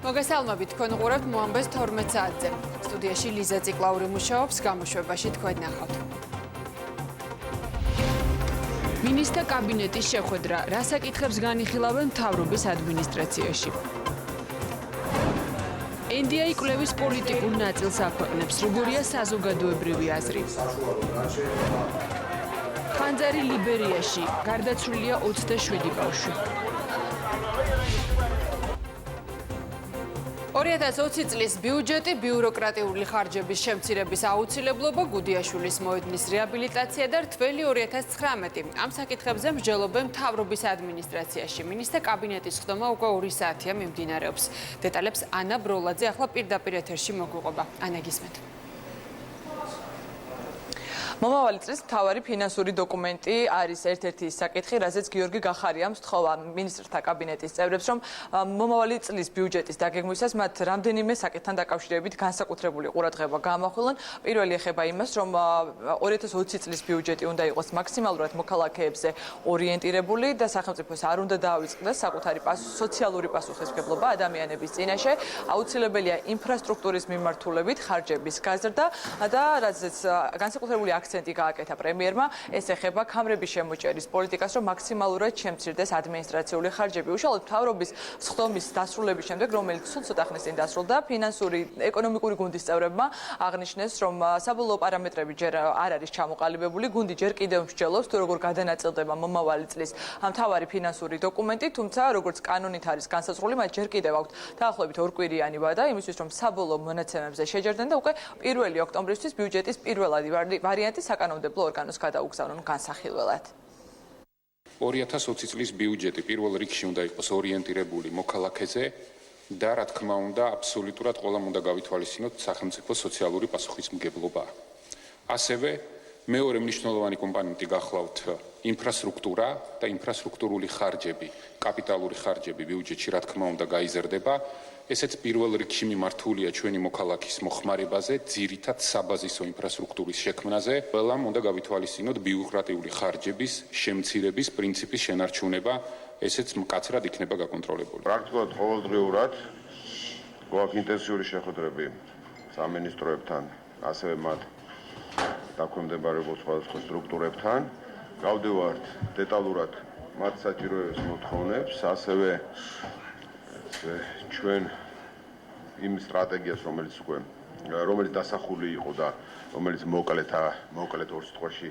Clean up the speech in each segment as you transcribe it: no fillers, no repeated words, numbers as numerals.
მოგესალმებით, თქვენ უყურებთ მოამბეს 12 საათზე. სტუდიაში ლიზა ციკლაური მუშაობს, გამოშვებაში თქვენ ნახავთ. მინისტრთა კაბინეტის შეხვედრა, რა საკითხებს განიხილავენ მთავრობის ადმინისტრაციაში. NDI კვლევის პოლიტიკურ ნაწილს აქვეყნებს, როგორია საზოგადოებრივი აზრი. ხანძარი ლიბერიაში, გარდაცვლილია 27 ბავშვი. 2020 წლის ბიუჯეტი, ბიუროკრატიული ხარჯების შემცირების აუცილებლობა, გუდიაშვილის მოედნის რეაბილიტაცია და რთველი 2019. ამ საკითხებზე მსჯელობენ მთავრობის ადმინისტრაციაში. მინისტრთა კაბინეტის ხდომა უკვე 2 საათია მიმდინარეობს. დეტალებს ანა ბროლაძე ახლა პირდაპირ ეთერში მოგვიყვება. ანა, გისმენთ. მომავალი წლის მთავარი ფინანსური დოკუმენტი არის ერთ-ერთი საკითხი, რაზეც გიორგი გახარიამ სთხოვა მინისტრთა კაბინეტის წევრებს, რომ მომავალი წლის ბიუჯეტის დაგეგმვისას მათ რამდენიმე საკითხთან დაკავშირებით განსაკუთრებული ყურადღება გაამახვილონ. პირველი ეხება იმას, რომ 2020 წლის ბიუჯეტი უნდა იყოს მაქსიმალურად მოქალაქეებზე ორიენტირებული და სახელმწიფოს არ უნდა დაავიწყდეს საკუთარი სოციალური პასუხისმგებლობა ადამიანების წინაშე. აუცილებელია ინფრასტრუქტურის მიმართულებით ხარჯების გაზრდა და რაზეც განსაკუთრებული აქცენტი გააკეთა პრემიერმა, ეს ეხება ქამრების შემოჭერის პოლიტიკას, რომ მაქსიმალურად შემცირდეს ადმინისტრაციული ხარჯები. უშუალოდ მთავრობის სხდომის დასრულების შემდეგ, რომელიც სულ ცოტა ხნის წინ დასრულდა, ფინანსური ეკონომიკური გუნდის წევრებმა აღნიშნეს, რომ საბოლოო პარამეტრები ჯერ არ არის ჩამოყალიბებული. გუნდი ჯერ კიდევ მსჯელობს, თუ როგორ გადანაწილდება მომავალი წლის მთავარი ფინანსური დოკუმენტი, თუმცა როგორც კანონით არის განსაზღვრული, მათ ჯერ კიდევ აქვთ დაახლოებით 2 კვირიანი ვადა იმისთვის, რომ საბოლოო მონაცემებზე შეჯერდნენ და უკვე 1 ოქტომბრისთვის ბიუჯეტის პირველადი ვარიანტი საკანონმდებლო ორგანოს გადაუგზავნონ განსახილველად. 2020 წლის ბიუჯეტი პირველ რიგში უნდა იყოს ორიენტირებული მოქალაქეზე და რა თქმა უნდა, აბსოლუტურად ყველამ უნდა გავითვალისწინოთ სახელმწიფო სოციალური პასუხისმგებლობა. ასევე მეორე მნიშვნელოვანი კომპონენტი გახლავთ ინფრასტრუქტურა და ინფრასტრუქტურული ხარჯები, კაპიტალური ხარჯები ბიუჯეტში რა თქმა უნდა გაიზრდება. ესეც პირველ რიგში მიმართულია ჩვენი მოქალაქის მოხმარებაზე, ძირითად საბაზისო ინფრასტრუქტურის შექმნაზე. ყველამ უნდა გავითვალისწინოთ ბიუროკრატიული ხარჯების შემცირების პრინციპის შენარჩუნება, ესეც მკაცრად იქნება გაკონტროლებული. პრაქტიკულად ყოველდღიურად გვაქვს ინტენსიური შეხვედრები სამინისტროებთან, ასევე მათ დაქვემდებარებულ სხვადასხვა სტრუქტურებთან. გავდივართ დეტალურად მათ საჭიროების მოთხოვნებს, ასევე ჩვენ იმ სტრატეგიას, რომელიც დასახული იყო და რომელიც მოკლედ 2 სიტყვაში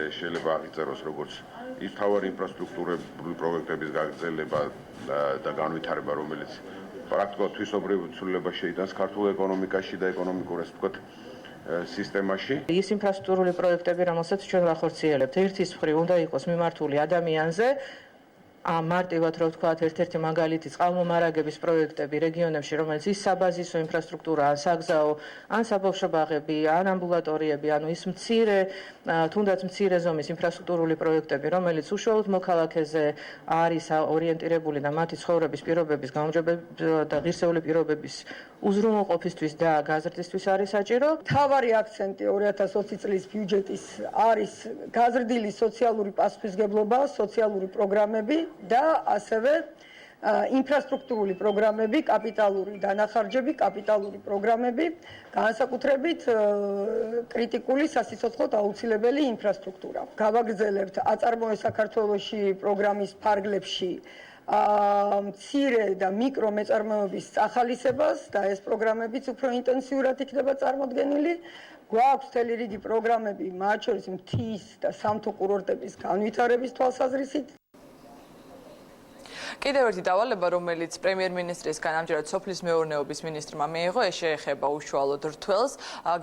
შეიძლება აღიწეროს, როგორც ის მთავარი ინფრასტრუქტურული პროექტების გაგრძელება და განვითარება, რომელიც პრაქტიკულად თვისობრივ ცვლილებას შეიტანს ქართულ ეკონომიკაში და ეკონომიკურ, ასე ვთქვათ, სისტემაში. ის ინფრასტრუქტურული პროექტები, რომელსაც ჩვენ ვახორციელებთ, ერთის მხრივ უნდა იყოს მიმართული ადამიანზე. მარტივად რო ვთქვათ, ერთ-ერთი მაგალითი წყალმომარაგების პროექტები რეგიონებში, რომელიც ის საბაზისო ინფრასტრუქტურაა, საგზაო, ან საბავშვო ბაღები, ან ამბულატორიები, ანუ ის თუნდაც მცირე ზომის ინფრასტრუქტურული პროექტები, რომელიც უშუალოდ მოქალაქეზე არის ორიენტირებული და მათი ცხოვრების პირობების გაუმჯობესება და ღირსეული პირობების უზრუნველყოფისთვის და გაზრდისთვის არის საჭირო. მთავარი აქცენტი 2020 წლის ბიუჯეტის არის გაზრდილი სოციალური პასუხისმგებლობა, სოციალური პროგრამები და ასევე ინფრასტრუქტურული პროგრამები, კაპიტალური დანახარჯები, კაპიტალური პროგრამები, განსაკუთრებით კრიტიკული სასიცოცხლოდ აუცილებელი ინფრასტრუქტურა. გავაგრძელებთ აწარმოე საქართველოში პროგრამის ფარგლებში მცირე და მიკრო მეწარმეობის წახალისებას და ეს პროგრამებიც უფრო ინტენსიურად იქნება წარმოდგენილი. გვაქვს მთელი რიგი პროგრამები, მათ შორის მთის და სამთო კურორტების განვითარების თვალსაზრისით. კიდევ ერთი დავალება, რომელიც პრემიერ-მინისტრისგან ამჯერად სოფლის მეურნეობის მინისტრმა მიიღო, ეს შეეხება უშუალოდ რთველს.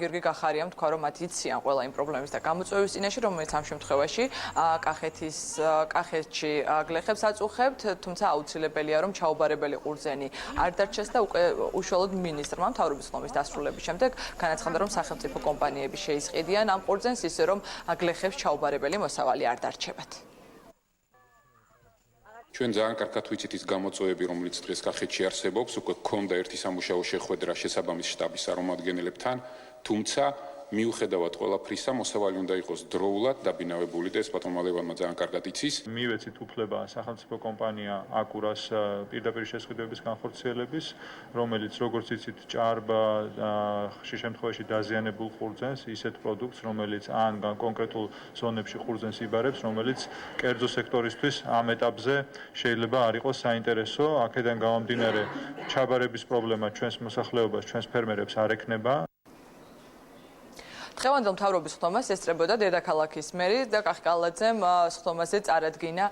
გიორგი გახარიამ თქვა, რომ მათ იციან ყველა იმ პრობლემის და გამოწვევის წინაშე, რომელიც ამ შემთხვევაში კახეთში გლეხებს აწუხებთ, თუმცა აუცილებელია, რომ ჩაუბარებელი ყურძენი არ დარჩეს და უკვე უშუალოდ მინისტრმა მთავრობის ხდომის დასრულების შემდეგ განაცხადა, რომ სახელმწიფო კომპანიები შეისყიდიან ამ ყურძენს, ისე რომ გლეხებს ჩაუბარებელი მოსავალი არ დარჩებათ. ჩვენ ძალიან კარგად ვიცით ის გამოწვევები, რომელიც დღეს კახეთში არსებობს, უკვე გქონდა ერთი სამუშაო შეხვედრა შესაბამის შტაბის წარმომადგენლებთან, თუმცა მიუხედავად ყველაფრისა, მოსავალი უნდა იყოს დროულად დაბინავებული და ეს ბატონმა ლევანმა ძალიან კარგად იცის. მივეცით უფლება სახელმწიფო კომპანია აკურას პირდაპირ შესყიდვების განხორციელების, რომელიც როგორც იცით ჭარბა ხშირ შემთხვევაში დაზიანებულ ხურძენს, ისეთ პროდუქტს, რომელიც ან კონკრეტულ ზონებში ხურძენს იბარებს, რომელიც კერძო სექტორისთვის ამ ეტაპზე შეიძლება არ იყოს საინტერესო. აქედან გამომდინარე, ჩაბარების პრობლემა ჩვენს მოსახლეობას, ჩვენს ფერმერებს არ ექნება. დღევანდელ მთავრობის ხდომას ესწრებოდა დედაქალაქის მერი და კახკალაძემ ხდომაზე წარადგინა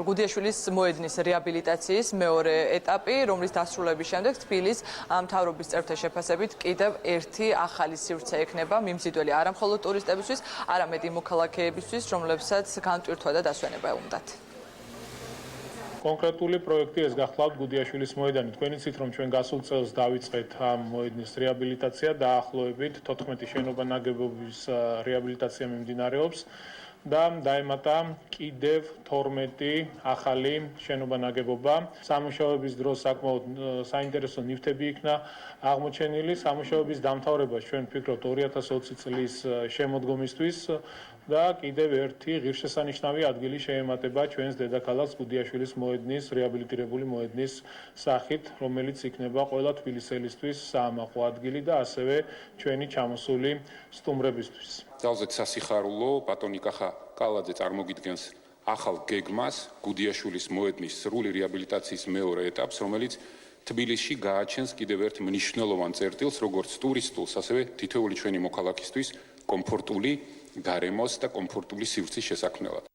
გუდიაშვილის მოედნის რეაბილიტაციის მეორე ეტაპი, რომლის დასრულების შემდეგ თბილის მთავრობის წევრთა შეფასებით კიდევ ერთი ახალი სივრცე ექნება მიმზიდველი არა მხოლოდ ტურისტებისთვის, არამედ იმ მოქალაქეებისთვის, რომლებსაც განტვირთვა და დასვენება ეუნდათ. კონკრეტული პროექტი ეს გახლავთ გუდიაშვილის მოედანი. თქვენ იცით, რომ ჩვენ გასულ წელს დავიწყეთ ამ მოედნის რეაბილიტაცია, დაახლოებით 14 შენობა ნაგებობის რეაბილიტაცია მიმდინარეობს და დაემატა კიდევ 12 ახალი შენობა ნაგებობა. სამუშაოების დროს საკმაოდ საინტერესო ნივთები იქნა აღმოჩენილი. სამუშაოების დამთავრებას ჩვენ ვფიქრობთ 2020 წლის შემოდგომისთვის და კიდევ ერთი ღირსშესანიშნავი ადგილი შეემატება ჩვენს დედაქალაქს გუდიაშვილის მოედნის რეაბილიტირებული მოედნის სახით, რომელიც იქნება ყველა თბილისელისთვის საამაყო ადგილი და ასევე ჩვენი ჩამოსული სტუმრებისთვის. ძალზედ სასიხარულო ბატონი კახა-კალაძე წარმოგიდგენს ახალ გეგმას გუდიაშვილის მოედნის სრული რეაბილიტაციის მეორე ეტაპს, რომელიც თბილისში გააჩენს კიდევ ერთ მნიშვნელოვან წერტილს, როგორც ტურისტულს, ასევე თითოეული ჩვენი მოქალაქისთვის კომფორტული გარემოს და კომფორტული სივრცის შესაქმნელად.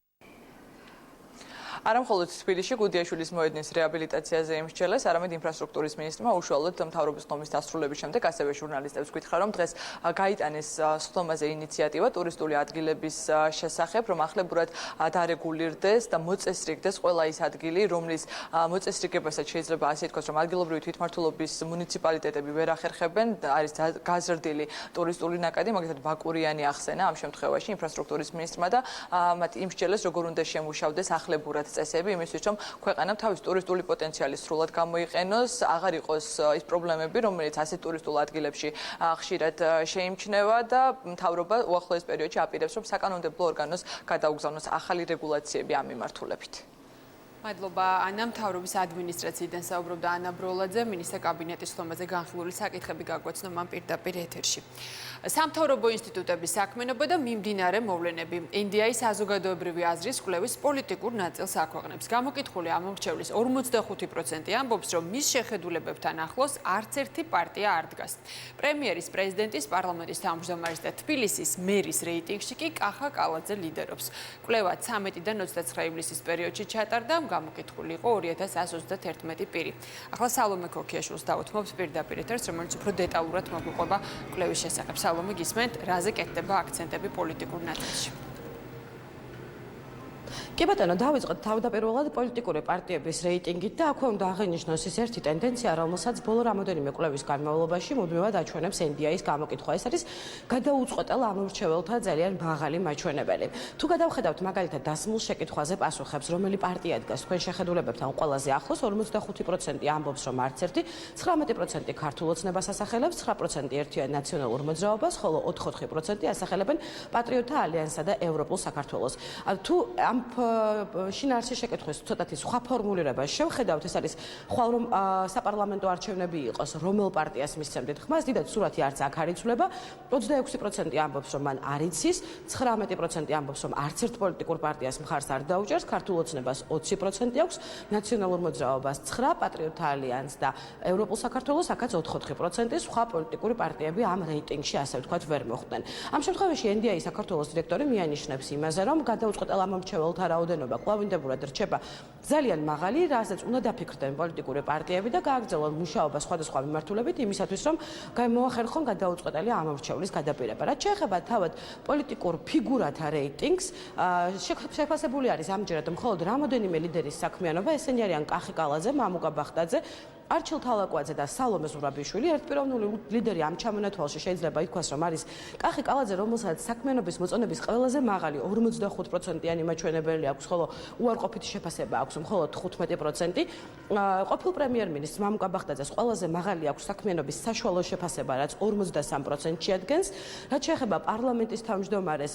არა მხოლოდ თბილისში გუდიაშვილის მოედნის რეაბილიტაციაზე იმსჯელეს, არამედ ინფრასტრუქტურის მინისტრმა უშუალოდ მთავრობის ხდომის დასრულების შემდეგ ასევე ჟურნალისტებს გითხრა, რომ დღეს გაიტანეს ხდომაზე ინიციატივა ტურისტული ადგილების შესახებ, რომ ახლებურად დარეგულირდეს და მოწესრიგდეს ყველა ის ადგილი, რომლის მოწესრიგებასაც შეიძლება ასე ითქვას, რომ ადგილობრივი თვითმმართველობის მუნიციპალიტეტები ვერ ახერხებენ, არის გაზრდილი ტურისტული ნაკადი, მაგალითად ბაკურიანი ახსენა ამ შემთხვევაში ინფრასტრუქტურის მინისტრმა და მათ იმსჯელეს, როგორ უნდა შემუშავდეს ახლებურად წესები იმისთვის, რომ ქვეყანამ თავის ტურისტული პოტენციალი სრულად გამოიყენოს, აღარ იყოს ის პრობლემები, რომელიც ასეთ ტურისტულ ადგილებში ხშირად შეიმჩნევა და მთავრობა უახლოეს პერიოდში აპირებს, რომ საკანონმდებლო ორგანოს გადაუგზავნოს ახალი რეგულაციები ამ მიმართულებით. მადლობა ანა. მთავრობის ადმინისტრაციიდან საუბრობდა ანა ბროლაძე, მინისტრთა კაბინეტის ხდომაზე განხილული საკითხები გაგვაცნო მან პირდაპირ ეთერში. სამთავრობო ინსტიტუტების საქმიანობა და მიმდინარე მოვლენები. ინდიაის საზოგადოებრივი აზრის კვლევის პოლიტიკურ ნაწილს აქვეყნებს. გამოკითხული ამომრჩევლის 45% ამბობს, რომ მის შეხედულებებთან ახლოს არც ერთი პარტია არ დგას. პრემიერის, პრეზიდენტის, პარლამენტის თავმჯდომარის და თბილისის მერის რეიტინგში კი კახა-კალაძე ლიდერობს. კვლევა 13-დან 29 ივლისის პერიოდში ჩატარდა. გამოკითხული იყო 2131 პირი. ახლა სალომე ქოქიაშვილს დავუთმობთ პირდაპირ ეთერს, რომელიც უფრო დეტალურად მოგვიყვება კვლევის შესახებ. სალომე, გისმენთ, რაზე კეთდება აქცენტები პოლიტიკურ ნაწილში? კი ბატონო, დავიწყოთ თავდაპირველად პოლიტიკური პარტიების რეიტინგით და აქვე უნდა აღინიშნოს ის ერთი ტენდენცია, რომელსაც ბოლო რამოდენიმე კვლევის განმავლობაში მუდმივად აჩვენებს NDI-ის გამოკითხვა. ეს არის გადაუწყვეტელ ამომრჩეველთა ძალიან მაღალი მაჩვენებელი. თუ გადავხედავთ მაგალითად დასმულ შეკითხვაზე პასუხებს, რომელი პარტია დგას თქვენ შეხედულებებთან ყველაზე ახლოს, 45% ამბობს, რომ არც ერთი, 19% ქართულ ოცნებას ასახელებს, 9% ერთიან ნაციონალურ მოძრაობას, ხოლო 4% ასახელებენ პატრიოტთა ალიანსსა და ევროპულ საქართველოს. თუ ამ შინაარსის შეკითხვის ცოტათი სხვა ფორმულირება შევხედავთ, ეს არის ხვალ რომ საპარლამენტო არჩევნები იყოს, რომელ პარტიას მისცემდით ხმას, დიდად სურათი არც აქ არ იცვლება. 26% ამბობს, რომ მან არ იცის, 19% ამბობს, რომ არც ერთ პოლიტიკურ პარტიას მხარს არ დაუჭერს, ქართულ ოცნებას 20% აქვს, ნაციონალურ მოძრაობას 9%, პატრიოტთა ალიანსს და ევროპულ საქართველოს აქაც 4%, სხვა პოლიტიკური პარტიები ამ რეიტინგში ასე ვთქვათ ვერ მოხვდნენ. ამ შემთხვევაში NDI საქართველოს დირექტორი მიანიშნებს იმაზე, რომ გადაუწყვეტელ ამომრჩეველთა რაოდენობა კვლავინდებურად რჩება ძალიან მაღალი, რასაც უნდა დაფიქრდნენ პოლიტიკური პარტიები და გააგრძელონ მუშაობა სხვადასხვა მიმართულებით იმისათვის, რომ მოახერხონ გადაუწყვეტელი ამომრჩევლის გადაპირება. რაც შეეხება თავად პოლიტიკურ ფიგურათა რეიტინგს, შეფასებული არის ამჯერად მხოლოდ რამოდენიმე ლიდერის საქმიანობა, ესენი არიან კახი-კალაძე, მამუკა ბახტაძე, არჩილ თალაკვაძე და სალომე ზურაბიშვილი, ერთპიროვნული ლიდერი ამ ჩამონათვალში შეიძლება ითქვას, რომ არის კახი კალაძე, რომელსაც საქმიანობის მოწონების ყველაზე მაღალი 45%-იანი მაჩვენებელი აქვს, ხოლო უარყოფითი შეფასება აქვს მხოლოდ 15%. ყოფილ პრემიერ-მინისტრ მამუკა ბახტაძეს ყველაზე მაღალი აქვს საქმიანობის საშუალო შეფასება, რაც 43%-ში ადგენს. რაც შეეხება პარლამენტის თავმჯდომარეს,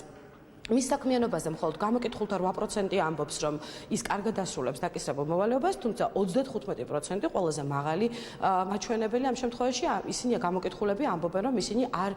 მის საქმიანობაზე მხოლოდ გამოკითხულთა 8% ამბობს, რომ ის კარგად ასრულებს დაკისრებულ მოვალეობას, თუმცა 35% ყველაზე მაღალი მაჩვენებელი ამ შემთხვევაში ისინია გამოკითხულები ამბობენ, რომ ისინი არ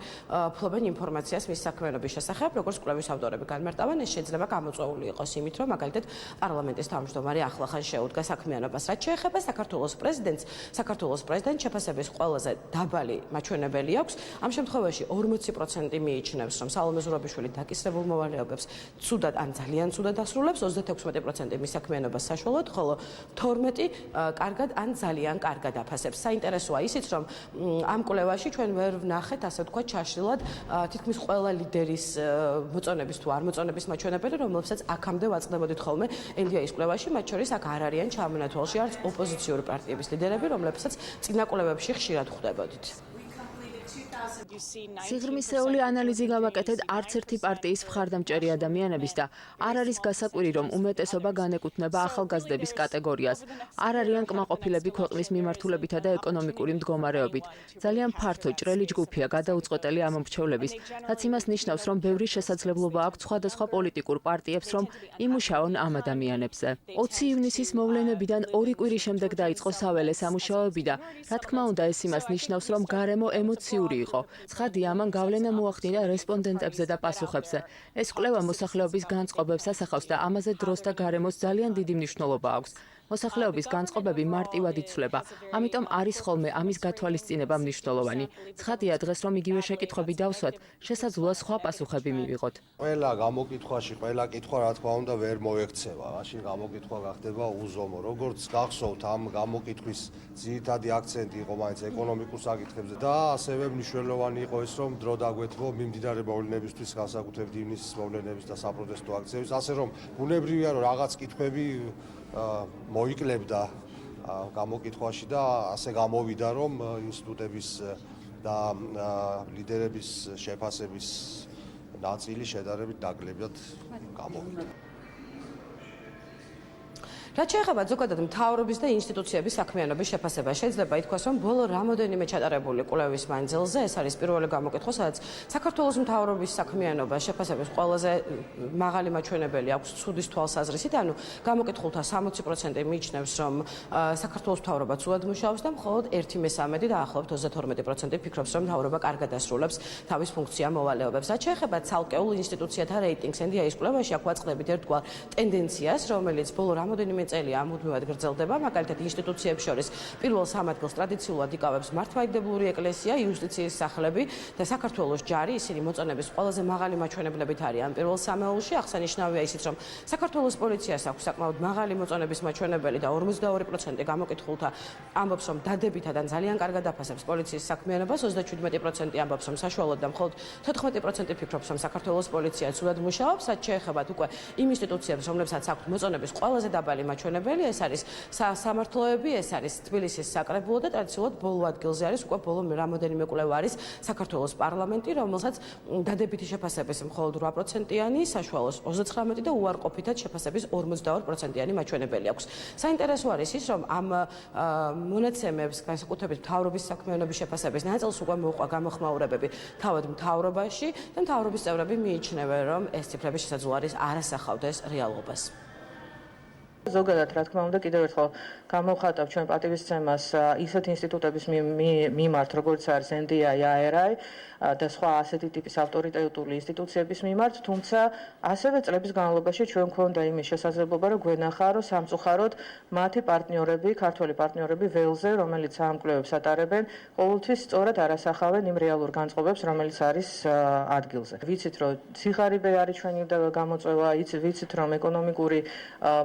ფლობენ ინფორმაციას მის საქმიანობის შესახებ, როგორც კვლევის ავტორები განმარტავენ, ეს შეიძლება გამოწვეული იყოს იმით, რომ მაგალითად პარლამენტის თავმჯდომარე ახლახან შეუდგა საქმიანობას. რაც შეეხება საქართველოს პრეზიდენტს, საქართველოს პრეზიდენტ შეფასების ყველაზე დაბალი მაჩვენებელი აქვს. ამ შემთხვევაში 40% მიიჩნევს, რომ სალომე ზურაბიშვილი დაკისრებულ მოვალეობას ცუდად ან ძალიან ცუდად ასრულებს, 36% მის საქმიანობას საშუალოდ, ხოლო 12% კარგად ან ძალიან კარგად აფასებს. საინტერესოა ისიც, რომ ამ კვლევაში ჩვენ ვერ ვნახეთ, ასე ვთქვათ, ჩაშლილად თითქმის ყველა ლიდერის მოწონების თუ არ მოწონების მაჩვენებელი, რომლებსაც აქამდე ვაწყდებოდით ხოლმე NDI-ის კვლევაში, მათ შორის აქ არ არიან ჩამონათვალში არც ოპოზიციური პარტიების ლიდერები, რომლებსაც წინა კვლევებში ხშირად ხვდებოდით. სიღრმისეული ანალიზი გავაკეთეთ არც ერთი პარტიის მხარდამჭერი ადამიანების და არ არის გასაკვირი, რომ უმეტესობა განეკუთვნება ახალგაზრდების კატეგორიას. არ არიან კმაყოფილები ქვეყნის მიმართულებითა და ეკონომიკური მდგომარეობით. ძალიან ფართო, ჭრელი ჯგუფია გადაუწყვეტელი ამომრჩევლების, რაც იმას ნიშნავს, რომ ბევრი შესაძლებლობა აქვს სხვადასხვა პოლიტიკურ პარტიებს, რომ იმუშაონ ამ ადამიანებზე. 20 ივნისის მოვლენებიდან 2 კვირის შემდეგ დაიწყო საველე სამუშაოები და, რა თქმა უნდა, ეს იმას ნიშნავს, რომ გარემო ემოციური იყო. ცხადია, ამან გავლენა მოახდინა რესპონდენტებზე და პასუხებზე. ეს კვლევა მოსახლეობის განწყობებს ასახავს და ამაზე დროს და გარემოს ძალიან დიდი მნიშვნელობა აქვს. მოსახლეობის განწყობები მარტივად იცვლება, ამიტომ არის ხოლმე ამის გათვალისწინება მნიშვნელოვანი. ცხადია, დღეს რომ იგივე შეკითხვები დავსვათ, შესაძლოა სხვა პასუხები მივიღოთ. ყველა გამოკითხვაში, ყველა კითხვა რა თქმა უნდა ვერ მოექცევა, მაშინ გამოკითხვა გახდება უზომო. როგორც გახსოვთ, ამ გამოკითხვის ძირითადი აქცენტი იყო მაინც ეკონომიკურ საკითხებზე და ასევე მნიშვნელოვანი იყო ეს, რომ დრო დაგვეთმო მიმდინარე მოვლენებისთვის, განსაკუთრებით ივნისის მოვლენების და საპროტესტო აქციების, ასე რომ ბუნებრივია, რომ რაღაც კითხვები მოიკლებდა გამოკითხვაში და ასე გამოვიდა, რომ ინსტიტუტების და ლიდერების შეფასების ნაწილი შედარებით დაკლებად გამოვიდა. რაც შეეხება ზოგადად მთავრობის და ინსტიტუციების საქმიანობის შეფასება, შეიძლება ითქვას, რომ ბოლო რამოდენიმე ჩატარებული კვლევის მანძილზე ეს არის პირველი გამოკითხვა, სადაც საქართველოს მთავრობის საქმიანობა შეფასების ყველაზე მაღალი მაჩვენებელი აქვს ცუდის თვალსაზრისით, ანუ გამოკითხულთა 60% მიიჩნევს, რომ საქართველოს მთავრობა ცუდად მუშაობს და მხოლოდ 1/3 დაახლოებით 32% ფიქრობს, რომ მთავრობა კარგად ასრულებს თავის ფუნქცია მოვალეობებს. რაც შეეხება ცალკეულ ინსტიტუციათა რეიტინგს, NDI-ის კვლევაში აქ ვაწყდებით ერთგვარ ტენდენციას, რომელიც ბოლო რამოდენიმე წელია მუდმივად გრძელდება, მაგალითად ინსტიტუციებს შორის პირველ 3 ადგილს ტრადიციულად იკავებს მართლმადიდებლური ეკლესია, იუსტიციის სახლები და საქართველოს ჯარი, ისინი მოწონების ყველაზე მაღალი მაჩვენებლებით არიან პირველ 3-ში. აღსანიშნავია ისიც, რომ საქართველოს პოლიციას აქვს საკმაოდ მაღალი მოწონების მაჩვენებელი და 42% გამოკითხულთა ამბობს, რომ დადებითად ან ძალიან კარგად აფასებს პოლიციის საქმიანობას, 37% ამბობს, რომ საშუალოდ და მხოლოდ 14% ფიქრობს, რომ საქართველოს პოლიცია ცუდად მუშაობს. რაც შეეხებათ უკვე იმ ინსტიტუციებს, რომლებსაც აქვთ მოწონების ყველაზე დაბალი მაჩვენებელი, ეს არის სამართლოები, ეს არის თბილისის საკრებულო და ტრადიციულად ბოლო ადგილზე არის უკვე ბოლო რამოდენიმე კვლევა არის საქართველოს პარლამენტი, რომელსაც დადებითი შეფასების მხოლოდ 8%-იანი, საშუალოს 39% და უარყოფითად შეფასების 42%-იანი მაჩვენებელი აქვს. საინტერესო არის ის, რომ ამ მონაცემებს განსაკუთრებით მთავრობის საქმიანობის შეფასების ნაწილს უკვე მოუყვა გამოხმაურებები თავად მთავრობაში და მთავრობის წევრები მიიჩნევენ, რომ ეს ციფრები შესაძლოა არის არ ასახავდეს რეალობას. ზოგადად, რა თქმა უნდა, კიდევ ერთხელ გამოვხატავ ჩვენ პატივისცემას ისეთ ინსტიტუტების მიმართ, როგორც არის NDI, ARI და სხვა ასეთი ტიპის ავტორიტეტული ინსტიტუციების მიმართ, თუმცა ასევე წლების განმავლობაში ჩვენ გვქონდა იმის შესაძლებლობა, რომ გვენახა, რომ სამწუხაროდ მათი პარტნიორები, ქართველი პარტნიორები ველზე, რომელიც ამ კვლევებს ატარებენ, ყოველთვის სწორად არ ასახავენ იმ რეალურ განწყობებს, რომელიც არის ადგილზე. ვიცით, რომ სიღარიბე არის ჩვენი გამოწვევა, ვიცით, რომ ეკონომიკური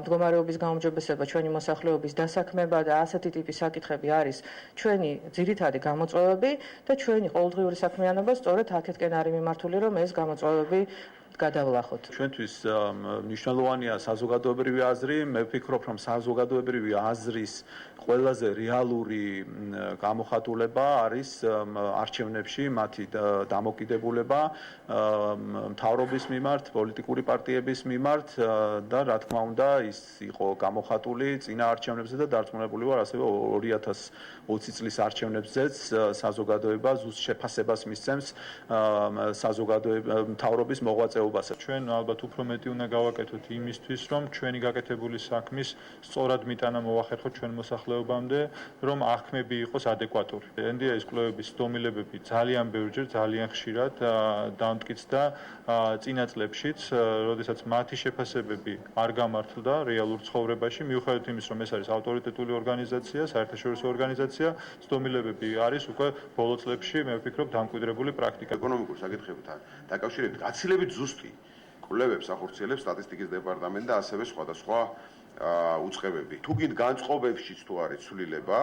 მდგომარეობის გაუმჯობესება, ჩვენი მოსახლეობის დასაქმება და ასეთი ტიპის საკითხები არის ჩვენი ძირითადი გამოწვევები და ჩვენი ყოველდღიური საქმიანობა სწორედ აქეთკენ არის მიმართული, რომ ეს გამოწვევები გადავლახოთ. ჩვენთვის მნიშვნელოვანია საზოგადოებრივი აზრი. მე ვფიქრობ, რომ საზოგადოებრივი აზრის ყველაზე რეალური გამოხატულება არის არჩევნებში მათი დამოკიდებულება მთავრობის მიმართ, პოლიტიკური პარტიების მიმართ და რა თქმა უნდა ის იყო გამოხატული წინა არჩევნებზე და დარწმუნებული ვარ ასევე 2020 წლის არჩევნებზეც საზოგადოება ზუსტ შეფასებას მისცემს მთავრობის მოღვაწეობას. ჩვენ ალბათ უფრო მეტი უნდა გავაკეთოთ იმისთვის, რომ ჩვენი გაკეთებული საქმის სწორად მიტანა მოახერხოთ ჩვენ მოსახლეობამდე, რომ აღქმები იყოს ადეკვატური. NDI-ის კვლევების დომილებები ძალიან ბევრჯერ, ძალიან ხშირად დამტკიცდა წინა წლებშიც, როდესაც მათი შეფასებები არ გამართლდა რეალურ ცხოვრებაში, მიუხედავად იმის, რომ ეს არის ავტორიტეტული ორგანიზაცია, საერთაშორისო ორგანიზაცია, დომილებები არის უკვე ბოლო წლებში, მე ვფიქრობ, დამკვიდრებული პრაქტიკა. ეკონომიკურ საკითხებთან დაკავშირებით გაცილებით ზუსტი კვლევებს ახორციელებს სტატისტიკის დეპარტამენტი და ასევე სხვადასხვა უწყებები. თუ გინდ განწყობებშიც თუ არის ცვლილება,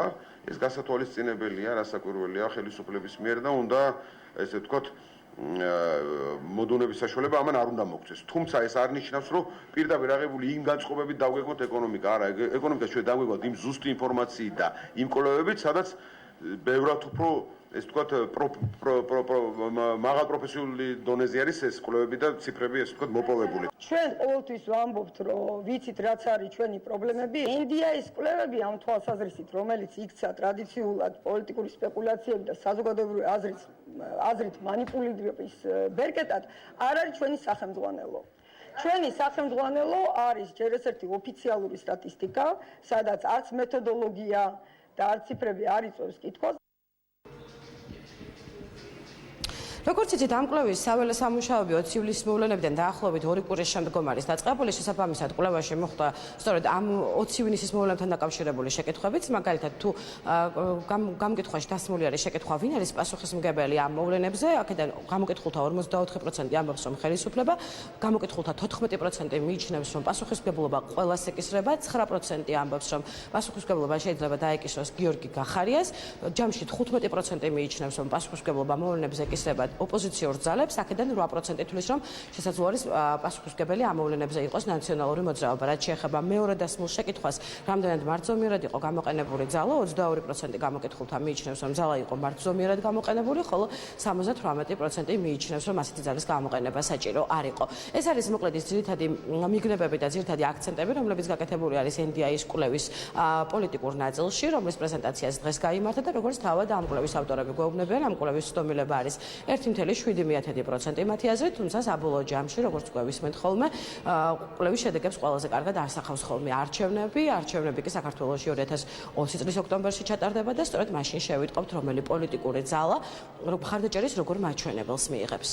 ეს გასათვალისწინებელია, რასაკვირველია ხელისუფლების მიერ და უნდა ესე ვთქვათ მოდუნების საშუალება ამან არ უნდა მოგცეს. თუმცა ეს არ ნიშნავს, რომ პირდაპირ აღებული იმ განწყობებით დავგეგმოთ ეკონომიკა. არა, ეკონომიკა ჩვენ დავგეგმოთ იმ ზუსტი ინფორმაციით და იმ კვლევებით, სადაც ბევრად უფრო ეს ვთქვათ მაღალ პროფესიული დონეზე არის ეს კვლევები და ციფრები ეს ვთქვათ მოპოვებული. ჩვენ ყოველთვის ვამბობთ, რომ ვიცით რაც არის ჩვენი პრობლემები. NDI-ის კვლევები ამ თვალსაზრისით, რომელიც იქცა ტრადიციულად პოლიტიკური სპეკულაციები და საზოგადოებრივი აზრით მანიპულირების ბერკეტად, არ არის ჩვენი სახელმძღვანელო. ჩვენი სახელმძღვანელო არის ჯერ ესეთი ოფიციალური სტატისტიკა, სადაც არც მეთოდოლოგია და არც ციფრები არ იწვევს კითხვას. როგორც იცით, ამ კვლევის საველე სამუშაოები 20 ივლისის მოვლენებიდან დაახლოებით 2 კვირის შემდგომ არის დაწყებული. შესაბამისად, კვლევაში მოხდა სწორედ ამ 20 ივნისის მოვლენებთან დაკავშირებული შეკითხვებიც, მაგალითად, თუ გამკითხვაში დასმული არის შეკითხვა, ვინ არის პასუხისმგებელი ამ მოვლენებზე, აქედან გამოკითხულთა 44% ამბობს, რომ ხელისუფლება, გამოკითხულთა 14% მიიჩნევს, რომ პასუხისმგებლობა ყველას ეკისრება, 9% ამბობს, რომ პასუხისმგებლობა შეიძლება დაეკისროს გიორგი გახარიას, ჯამში 15% მიიჩნევს, რომ პასუხისმგებლობა მოვლენებზე ეკისრება ოპოზიციურ ძალებს, აქედან 8% თვლის, რომ შესაძლოა არის პასუხისმგებელი ამ მოვლენებზე იყოს ნაციონალური მოძრაობა. რაც შეეხება მეორე დასმულ შეკითხვას, რამდენად მარცვლოვნად იყო გამოყენებული ძალა, 22% გამოკითხულთა მიიჩნევს, რომ ძალა იყო მარცვლოვნად გამოყენებული, ხოლო 78% მიიჩნევს, რომ ასეთი ძალის გამოყენება საჭირო არ იყო. ეს არის მოკლედ ის ძირითადი მიგნებები და ძირითადი აქცენტები, რომლებიც გაკეთებული არის NDI-ის კვლევის პოლიტიკურ ნაწილში, რომლის პრეზენტაციას დღეს გაიმართა და როგორც თავად ამ კვლევის ავტორები გვეუბნებიან, ამ კვლევის ცდომილება არის 1.7% მათი აზრით, თუმცა საბოლოო ჯამში, როგორც გვევისმენთ ხოლმე, კვლევის შედეგებს ყველაზე კარგად ასახავს ხოლმე არჩევნები კი საქართველოში 2020 წლის ოქტომბერში ჩატარდება და სწორედ მაშინ შევიტყობთ, რომელი პოლიტიკური ძალა მხარდაჭერის როგორ მაჩვენებელს მიიღებს.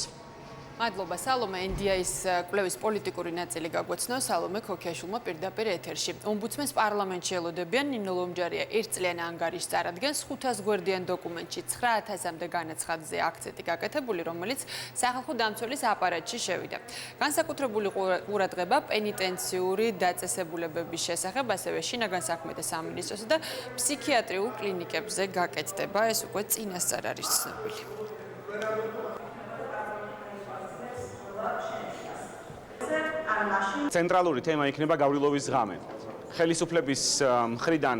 მადლობა სალომე, NDI-ის კვლევის პოლიტიკური ნაწილი გაგვეცნო სალომე ქოქიაშვილმა პირდაპირ ეთერში. ომბუდსმენს პარლამენტში ელოდებიან ნინო ლომჯარია 1 წლიან ანგარიშს წარადგენს 500 გვერდიან დოკუმენტში 9000-მდე განაცხადზე აქცენტი გაკეთებული, რომელიც სახალხო დამცველის აპარატში შევიდა. განსაკუთრებული ყურადღება პენიტენციური დაწესებულებების შესახებ, ასევე შინაგან საქმეთა სამინისტროსა და ფსიქიატრიულ კლინიკებზე გაკეთდება. ეს უკვე წინასწარ არის ცნობილი. ცენტრალური თემა იქნება გავრილობის ღამე. ხელისუფლების მხრიდან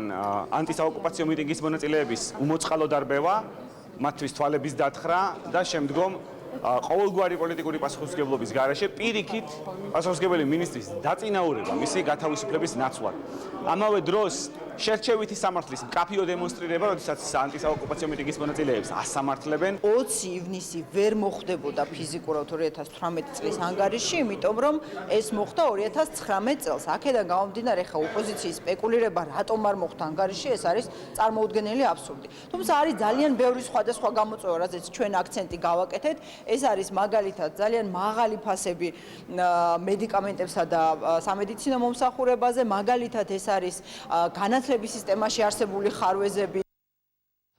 ანტისაოკუპაციო მიტინგის მონაწილეების უმოწყალო დარბევა, მათთვის თვალების დათხრა და შემდგომ ყოველგვარი პოლიტიკური პასუხისმგებლობის გარეშე პირიქით პასუხისმგებელი მინისტრის დაწინაურება მისი გათავისუფლების ნაცვლად. ამავე დროს შერჩევითი სამართლის მკაფიო დემონსტრირება, როდესაც ანტისაოკუპაციო მიტინგის მონაწილეებს ასამართლებენ. 20 ივნისი ვერ მოხდებოდა ფიზიკურად 2018 წლის ანგარიში, იმიტომ რომ ეს მოხდა 2019 წელს. აქედან გამომდინარე, ხა ოპოზიციის სპეკულირება, რატომ არ მოხდა ანგარიში, ეს არის წარმოუდგენელი აბსურდი. თუმცა არის ძალიან ბევრი სხვადასხვა გამოწვევა, რაზეც ჩვენ აქცენტი გავაკეთეთ. ეს არის მაგალითად ძალიან მაღალი ფასები მედიკამენტებსა და სამედიცინო მომსახურებაზე, მაგალითად ეს არის განათლების სისტემაში არსებული ხარვეზები.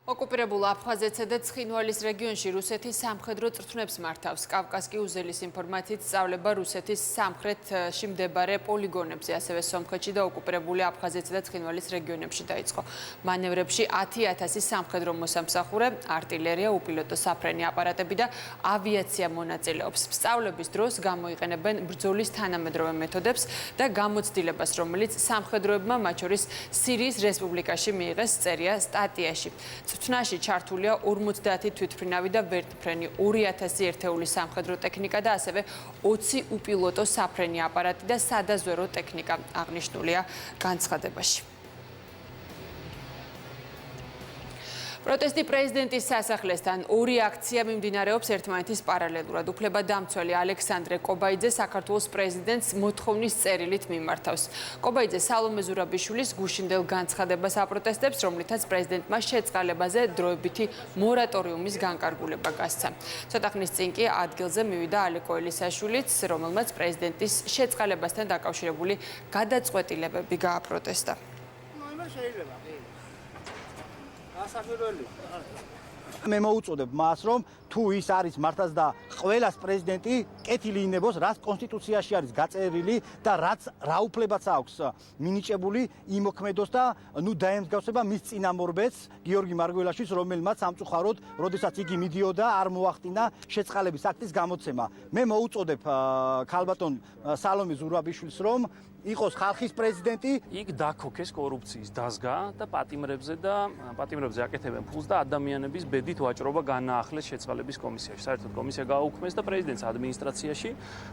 ოკუპირებულ აფხაზეთსა და ცხინვალის რეგიონში რუსეთის სამხედრო წვრთნებს მართავს. კავკასკი უზელის ინფორმაციით სწავლება რუსეთის სამხრეთში მდებარე პოლიგონებზე, ასევე სომხეთში და ოკუპირებული აფხაზეთსა და ცხინვალის რეგიონებში დაიწყო. მანევრებში 10,000 სამხედრო მოსამსახურე, артиლერია, უპილოტო საფრენი აპარატები და ავიაცია მონაწილეობს. სწავლების დროს გამოიყენებენ ბრძოლის თანამედროვე მეთოდებს და გამოცდილებას, რომელიც სამხედროებმა მათ შორის სირიის რესპუბლიკაში მიიღეს, წერია სტატიაში. წვრთნაში ჩართულია 50 თვითმფრინავი და ვერტმფრენი, 2000 ერთეული სამხედრო ტექნიკა და ასევე 20 უპილოტო საფრენი აპარატი და სადაზვერო ტექნიკა აღნიშნულია განცხადებაში. პროტესტი პრეზიდენტის სასახლესთან ორი აქცია მიმდინარეობს ერთმანეთის პარალელურად. უფლება დამცველი ალექსანდრე კობაიძე საქართველოს პრეზიდენტს მოთხოვნის წერილით მიმართავს. კობაიძე სალომე ზურაბიშვილის გუშინდელ განცხადებას აპროტესტებს, რომლითაც პრეზიდენტმა შეწყალებაზე დროებითი მორატორიუმის განკარგულება გასცა. ცოტა ხნის წინ კი ადგილზე მივიდა ალეკო ელისაშვილიც, რომელმაც პრეზიდენტის შეწყალებასთან დაკავშირებული გადაწყვეტილებები გააპროტესტა. მე მოუწოდებ მას, რომ თუ ის არის მართლაც და ყველას პრეზიდენტი კეთილი ინებოს, რაც კონსტიტუციაში არის გაწერილი და რა უფლებაც აქვს მინიჭებული, იმოქმედოს და დაემსგავსება მის წინამორბედს გიორგი მარგველაშვილს, რომელმაც სამწუხაროდ, როდესაც იგი მიდიოდა, არ მოახდინა შეწყალების აქტის გამოცემა. მე მოუწოდებ ქალბატონ სალომე ზურაბიშვილს, რომ იყოს ხალხის პრეზიდენტი. იქ დაქოქეს კორუფციის დაზგა და პატიმრებზე აკეთებენ ფულს და ადამიანების ბედით ვაჭრობა განაახლეს შეწყალების კომისიაში. საერთოდ კომისია გააუქმეს და პრეზიდენტის ადმინისტრაციაში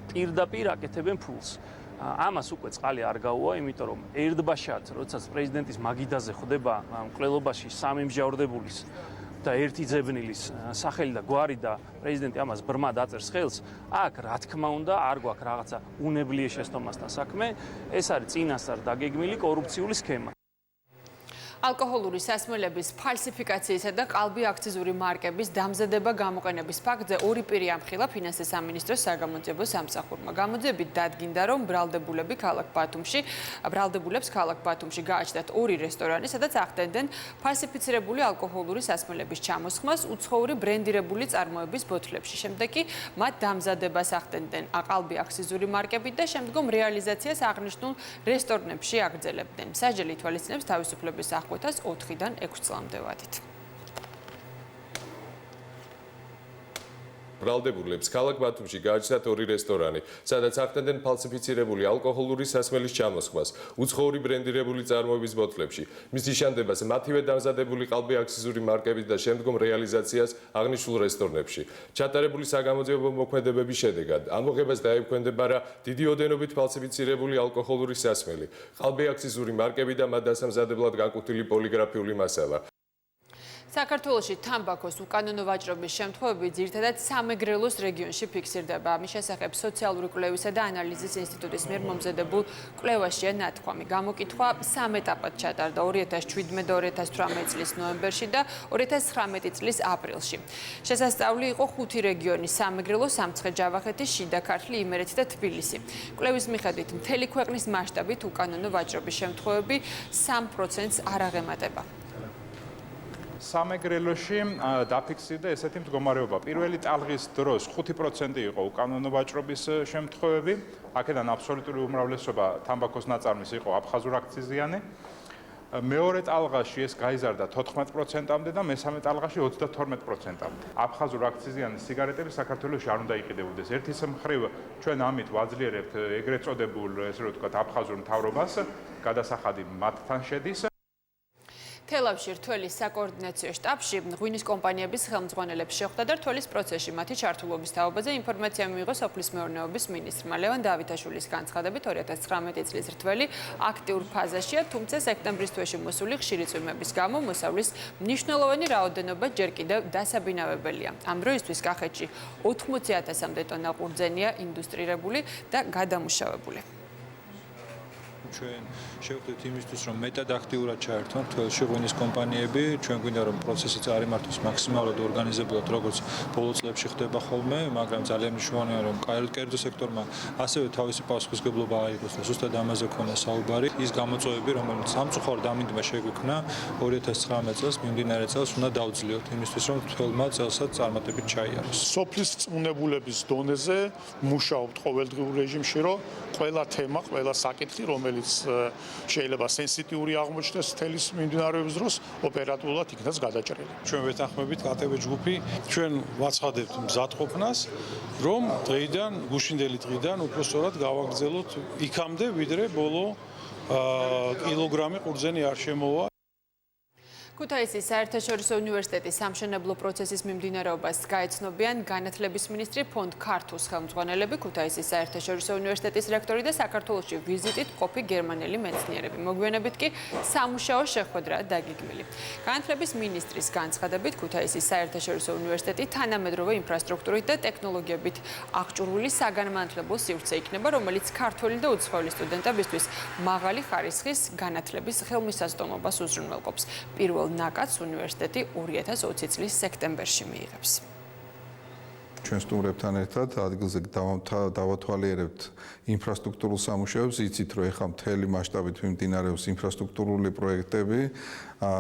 პირდაპირ აკეთებენ ფულს. ამას უკვე წყალი არ გაუვა, იმიტომ რომ ერთბაშად, როდესაც პრეზიდენტის მაგიდაზე ხვდება მკვლელობაში სამი მსჯავრდებულის და ერთი ძებნილის სახელი და გვარი და პრეზიდენტი ამას ბრმად აწერს ხელს, აქ რა თქმა უნდა არ გვაქვს რაღაცა უნებლიე შეცდომასთან საქმე, ეს არის წინასწარ დაგეგმილი კორუფციული სქემა. ალკოჰოლური სასმელების ფალსიფიკაციისა და ყალბი აქციზური მარკების დამზადება გამოყენების ფაქტზე ორი პირი ამხილა ფინანსის სამინისტროს საგამოძიებო სამსახურმა. გამოძიებით დადგინდა, რომ ბრალდებულებს ქალაქ ბათუმში გააჩნდათ ორი რესტორანი, სადაც ახდენდნენ ფალსიფიცირებული ალკოჰოლური სასმელების ჩამოსხმას უცხოური ბრენდირებული წარმოების ბოთლებში. შემდეგ კი მათ დამზადებას ახდენდნენ ყალბი აქციზური მარკებით და შემდგომ რეალიზაციას აღნიშნულ რესტორნებში აგრძელებდნენ. სასჯელი ითვალისწინებს თავისუფლების 4-დან 6 წლამდე ვადით. ბრალდებულებს ქალაქ ბათუმში გააჩნდათ ორი რესტორანი, სადაც ახდენდნენ ფალსიფიცირებული ალკოჰოლური სასმელის ჩამოსხმას უცხოური ბრენდირებული წარმოების ბოთლებში. მის ნიშანდებას მათივე დამზადებული ყალბი აქციზური მარკებით და შემდგომ რეალიზაციას აღნიშნულ რესტორნებში. ჩატარებული საგამოძიებო მოქმედებების შედეგად ამოღებას დაემქვენდება რა დიდი ოდენობით ფალსიფიცირებული ალკოჰოლური სასმელი, ყალბი აქციზური მარკები და მათ დასამზადებლად განკუთვნილი პოლიგრაფიული მასალა. საქართველოში თამბაქოს უკანონო ვაჭრობის შემთხვევები ძირითადად სამეგრელოს რეგიონში ფიქსირდება. ამის შესახებ სოციალური კვლევისა და ანალიზის ინსტიტუტის მიერ მომზადებულ კვლევაშია ნათქვამი. გამოკითხვა 3 ეტაპად ჩატარდა 2017 და 2018 წლის ნოემბერში და 2019 წლის აპრილში. შესასწავლი იყო 5 რეგიონი: სამეგრელო, სამცხე-ჯავახეთი, შიდა ქართლი, იმერეთი და თბილისი. კვლევის მიხედვით მთელი ქვეყნის მასშტაბით უკანონო ვაჭრობის შემთხვევები 3%-ს არ აღემატება. სამეგრელოში დაფიქსირდა ესეთი მდგომარეობა. პირველი ტალღის დროს 5% იყო უკანონო ვაჭრობის შემთხვევები. აქედან აბსოლუტური უმრავლესობა თამბაქოს ნაწარმის იყო აფხაზურ აქციზიანი. მეორე ტალღაში ეს გაიზარდა 14%-მდე და მესამე ტალღაში 32%-მდე. აფხაზურ აქციზიანი სიგარეტები საქართველოში არ უნდა იყიდებოდეს. ერთის მხრივ ჩვენ ამით ვაძლიერებთ ეგრეთ წოდებულ, ესე რომ ვთქვათ, აფხაზურ მთავრობას, გადასახადი მათთან შედის. თელავში რთველის საკოორდინაციო შტაბში ღვინის კომპანიების ხელმძღვანელებს შეხვდა და რთველის პროცესში მათი ჩართულობის თაობაზე ინფორმაცია მიიღო სოფლის მეურნეობის მინისტრმა. ლევან დავითაშვილის განცხადებით 2019 წლის რთველი აქტიურ ფაზაშია, თუმცა სექტემბრის თვეში მოსული ხშირი წვიმების გამო მოსავლის მნიშვნელოვანი რაოდენობა ჯერ კიდევ დასაბინავებელია. ამ დროისთვის კახეთში 80,000-მდე ტონა ყურძენია ინდუსტრირებული და გადამუშავებული. ჩვენ შევხვდით იმისთვის, რომ მეტად აქტიურად ჩაერთვან თველში ღვინის კომპანიები, ჩვენ გვინდა რომ პროცესი წარიმართოს მაქსიმალურად ორგანიზებულად, როგორც ბოლო წლებში ხდება ხოლმე, მაგრამ ძალიან მნიშვნელოვანია, რომ კერძო სექტორმა ასევე თავისი პასუხისმგებლობა აიღოს და ზუსტად ამაზე ქონა საუბარი. ის გამოწვევები, რომელიც სამწუხაროდ ამინდმა შეგვიქმნა 2019 წელს, მიმდინარე წელს უნდა დავძლიოთ იმისთვის, რომ თველმა წელსაც წარმატებით ჩაიაროს. სოფლის წუნებულების დონეზე მუშაობთ ყოველდღიურ რეჟიმში, რომ ყველა თემა, ყველა საკითხი, რომელიც შეიძლება სენსიტიური აღმოჩნდეს თელის მიმდინარეობის დროს, ოპერატიულად იქნას გადაჭრილი. ჩვენ ვეთანხმებით ატვ ჯგუფი, ჩვენ ვაცხადებთ მზადყოფნას, რომ დღეიდან, გუშინდელი დღიდან უფრო სწორად გავაგრძელოთ იქამდე, ვიდრე ბოლო კილოგრამი ყურძენი არ შემოვა. ქუთაისის საერთაშორისო უნივერსიტეტის სამშენებლო პროცესის მიმდინარეობას გაეცნობიან განათლების მინისტრი ფონდ ქართუს ხელმძღვანელები, ქუთაისის საერთაშორისო უნივერსიტეტის რექტორი და საქართველოში ვიზიტით ყოფი გერმანელი მეცნიერები. მოგვიანებით კი სამუშაო შეხვედრაა დაგეგმილი. განათლების მინისტრის განცხადებით, ქუთაისის საერთაშორისო უნივერსიტეტი თანამედროვე ინფრასტრუქტურით და ტექნოლოგიებით აღჭურვილი საგანმანათლებლო სივრცე იქნება, რომელიც ქართველი და უცხოელი სტუდენტებისთვის მაღალი ხარისხის განათლების ხელმისაწვდომობას უზრუნველყოფს. პირველ ნაკადს უნივერსიტეტი 2020 წლის სექტემბერში მიიღებს. ჩვენ სტუმრებთან ერთად ადგილზე დავათვალიერებთ ინფრასტრუქტურულ სამუშაოებს, იცით რომ ეხლა მთელი მასშტაბით მიმდინარეობს ინფრასტრუქტურული პროექტები,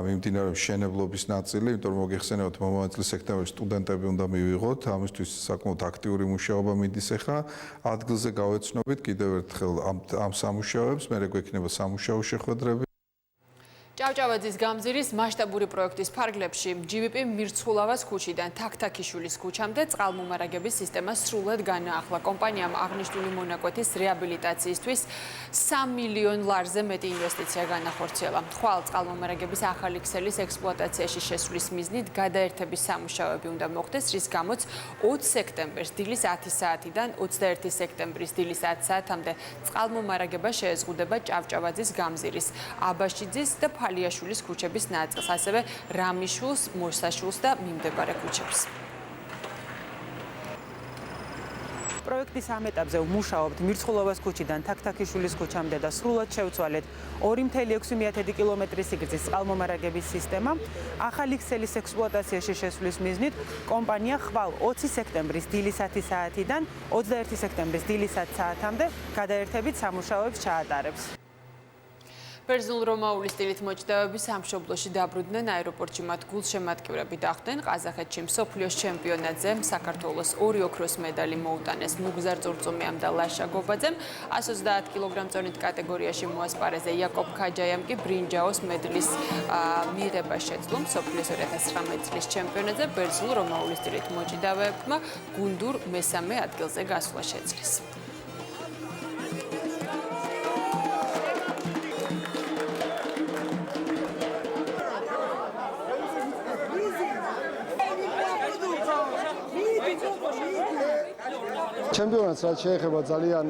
მიმდინარეობს მშენებლობის ნაწილი, იმიტომ რომ მოგეხსენებათ მომავალ წლის სექტემბერში სტუდენტები უნდა მივიღოთ, ამისთვის საკმაოდ აქტიური მუშაობა მიდის ეხლა, ადგილზე გავეცნობით კიდევ ერთხელ ამ სამუშაოებს, მერე გვექნება სამუშაო შეხვედრები. ჭავჭავაძის გამზირის მასშტაბური პროექტის ფარგლებში GVP მირცხულავას ქუჩიდან თაქთაქიშვილის ქუჩამდე წყალმომარაგების სისტემა სრულად განაახლა. კომპანიამ აღნიშნული მონაკვეთის რეაბილიტაციისთვის 3 მილიონ ლარზე მეტი ინვესტიცია განახორციელა. ხვალ წყალმომარაგების ახალი ქსელის ექსპლუატაციაში შესვლის მიზნით გადაერთების სამუშაოები უნდა მოხდეს, რის გამოც 20 სექტემბერს დილის 10 საათიდან 21 სექტემბრის დილის 10 საათამდე წყალმომარაგება შეეზღუდება ჭავჭავაძის გამზირის, აბაშიძის და ფალიაშვილის ქუჩების ნაწილს, ასევე რამიშვილს, მოსაშვილს და მიმდებარე ქუჩებს. პროექტის ამ ეტაპზე ვმუშაობთ მირცხულავას ქუჩიდან თაქთაქიშვილის ქუჩამდე და სრულად შევცვალეთ 2.6 კილომეტრის სიგრძის წყალმომარაგების სისტემა. ახალი ქსელის ექსპლუატაციაში შესვლის მიზნით კომპანია ხვალ 20 სექტემბრის დილის 10 საათიდან 21 სექტემბრის დილის 10 საათამდე გადაერთებით სამუშაოებს ჩაატარებს. ბერძნულ-რომაული სტილით მოჭიდავეები სამშობლოში დაბრუნდნენ, აეროპორტში მათ გულშემატკივრები დახვდნენ. ყაზახეთში მსოფლიოს ჩემპიონატზე საქართველოს 2 ოქროს медаლი მოუტანეს მუგზარ წურწუმიამ და ლაშა გობაძემ. 130 კილოგრამ წონით კატეგორიაში მოასპარეზე იაკობ ქაჯაიამ კი ბრინჯაოს მედლის მიღება შეძლო. მსოფლიოს 2019 წლის ჩემპიონატზე ბერძნულ-რომაული სტილით მოჭიდავეებმა გუნდურ მესამე ადგილზე გასვლა შეძლეს. ჩემპიონატს რაც შეეხება ძალიან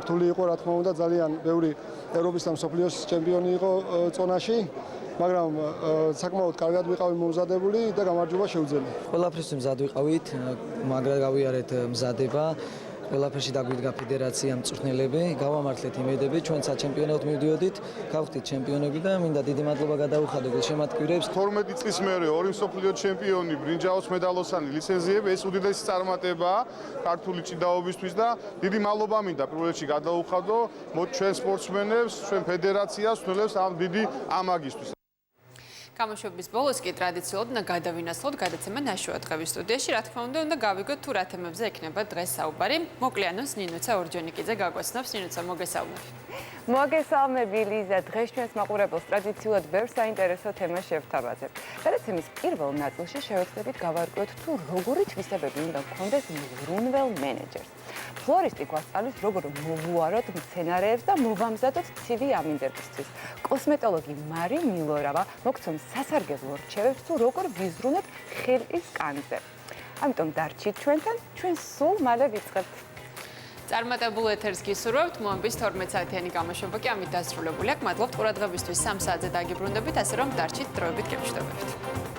რთული იყო, რა თქმა უნდა, ძალიან ბევრი ევროპის და მსოფლიოს ჩემპიონი იყო წონაში, მაგრამ საკმაოდ კარგად ვიყავი მომზადებული და გამარჯვება შეუძლია. ყველაფერს მზად ვიყავით, მაგრამ გავიარეთ მზადება. ყველაფერში დაგვიდგა ფედერაცია მწვრთნელები, გავამართლეთ იმედები, ჩვენ საჩემპიონატად მივდიოდით, გავხდით ჩემპიონები და მინდა დიდი მადლობა გადაუხადო გულშემატკივრებს. 12 წლის მერე ორი მსოფლიო ჩემპიონი, ბრინჯაოს მედალოსანი ლიცენზიები, ეს უდიდესი წარმატებაა ქართული ჭიდაობისთვის და დიდი მადლობა მინდა პირველ რიგში გადაუხადო ჩვენ სპორტსმენებს, ჩვენ ფედერაციას, მსვლელებს ამ დიდი ამაგისთვის. გამოშვების ბოლოს კი ტრადიციულად უნდა გადავინაცვლოთ გადაცემა ნაშუა დღეების სტუდიაში. რა თქმა უნდა, გავიგოთ თუ რა თემებზე ექნება დღეს საუბარი. მოკლიანოს ნინოცა ორჯონიკიძე გაგვაცნობს. ნინოცა, მოგესალმები. მოგესალმები ლიზა, დღეს ჩვენს მაყურებელს ტრადიციულად ბევრ საინტერესო თემას შევთავაზებ. გადაცემის პირველ ნაწილში შევეცდებით გავარკვიოთ თუ როგორი თვისებები უნდა გქონდეს მზრუნველ მენეჯერს. ფლორისტი გვასწავლის როგორ მოვუაროთ მცენარეებს და მოვამზადოთ ცივი ამინდებისთვის. კოსმეტოლოგი მარი მილორავა მოგცემს სასარგებლო რჩევებს თუ როგორ ვიზრუნოთ ხელის კანზე. ამიტომ დარჩით ჩვენთან, ჩვენ სულ მალე ვიწყებთ. წარმატებულ ეთერს გისურვებთ. მოამბის 12 საათიანი გამოშვება კი ამით დასრულებული აქვს. მადლობთ ყურადღებისთვის. 3 საათზე დაგიბრუნდებით, ასე რომ დარჩით დროებით გემშვიდობებით.